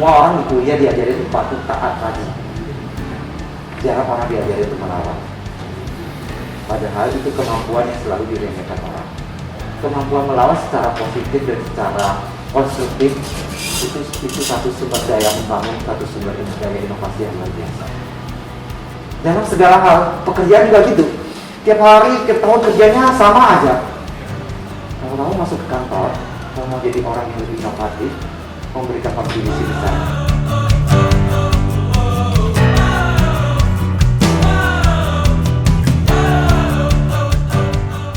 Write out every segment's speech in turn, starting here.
Semua orang di kuliah diajari untuk patuh, taat, rajin. Jarang orang diajari untuk melawan. Padahal itu kemampuan yang selalu diremehkan orang. Kemampuan melawan secara positif dan secara konstruktif itu satu sumber daya membangun, satu sumber daya inovasi yang luar biasa. Dalam segala hal, pekerjaan juga gitu. Tiap hari, tiap tahun kerjanya sama aja. Kalau kamu masuk ke kantor, kamu mau jadi orang yang lebih inovatif, memberikan kontribusi besar.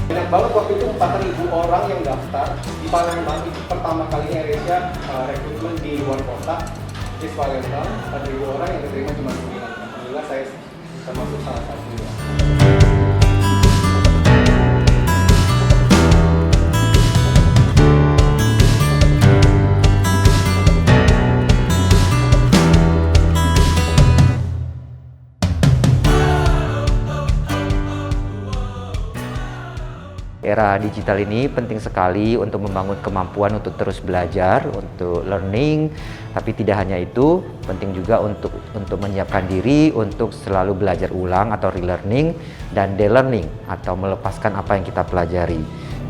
Banyak banget waktu itu 4.000 orang yang daftar di Palembang. Itu pertama kalinya Air-Asia rekrutmen di luar kota. Di Palembang 4.000 orang yang diterima cuma 9. Alhamdulillah saya termasuk salah satunya. Era digital ini penting sekali untuk membangun kemampuan untuk terus belajar, untuk learning, tapi tidak hanya itu, penting juga untuk menyiapkan diri untuk selalu belajar ulang atau relearning dan de-learning atau melepaskan apa yang kita pelajari.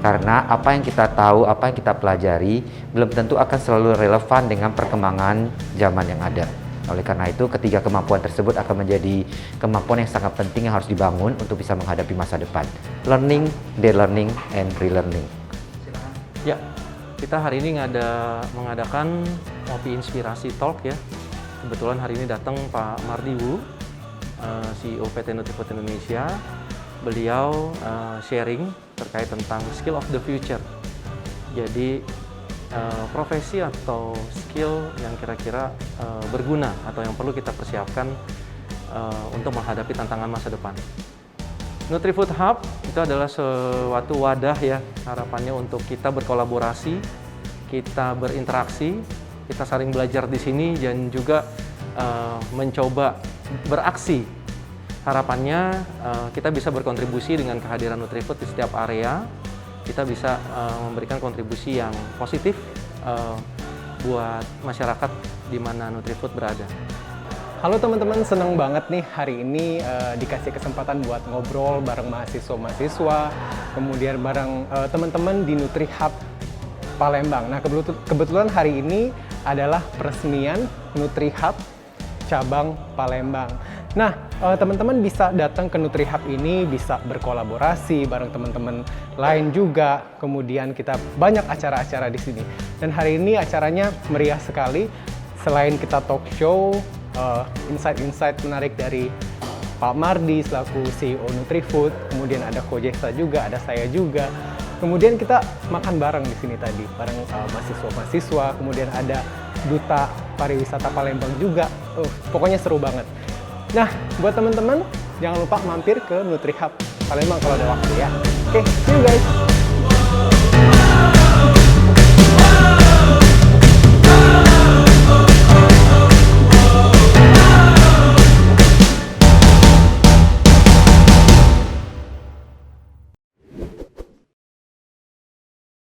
Karena apa yang kita tahu, apa yang kita pelajari belum tentu akan selalu relevan dengan perkembangan zaman yang ada. Oleh karena itu, ketiga kemampuan tersebut akan menjadi kemampuan yang sangat penting yang harus dibangun untuk bisa menghadapi masa depan. Learning, de-learning, and relearning. Ya, kita hari ini mengadakan Ngopi Inspirasi Talk ya. Kebetulan hari ini datang Pak Mardi Wu, CEO PT Nutrifood Indonesia. Beliau sharing terkait tentang skill of the future. Jadi, profesi atau skill yang kira-kira berguna atau yang perlu kita persiapkan untuk menghadapi tantangan masa depan. Nutrifood Hub itu adalah suatu wadah ya, harapannya untuk kita berkolaborasi, kita berinteraksi, kita saling belajar di sini dan juga mencoba beraksi. Harapannya kita bisa berkontribusi dengan kehadiran Nutrifood di setiap area. Kita bisa memberikan kontribusi yang positif buat masyarakat di mana Nutrifood berada. Halo teman-teman, senang banget nih hari ini dikasih kesempatan buat ngobrol bareng mahasiswa-mahasiswa, kemudian bareng teman-teman di Nutri Hub Palembang. Nah, kebetulan hari ini adalah peresmian Nutri Hub cabang Palembang. Nah, teman-teman bisa datang ke Nutri Hub ini, bisa berkolaborasi bareng teman-teman lain juga. Kemudian kita banyak acara-acara di sini. Dan hari ini acaranya meriah sekali. Selain kita talk show, insight-insight menarik dari Pak Mardi selaku CEO Nutrifood, kemudian ada Ko Jesa juga, ada saya juga. Kemudian kita makan bareng di sini tadi, bareng mahasiswa-mahasiswa, kemudian ada Duta Pariwisata Palembang juga. Pokoknya seru banget. Nah, buat teman-teman, jangan lupa mampir ke Nutri Hub Palembang kalau ada waktu ya. Oke, see you guys!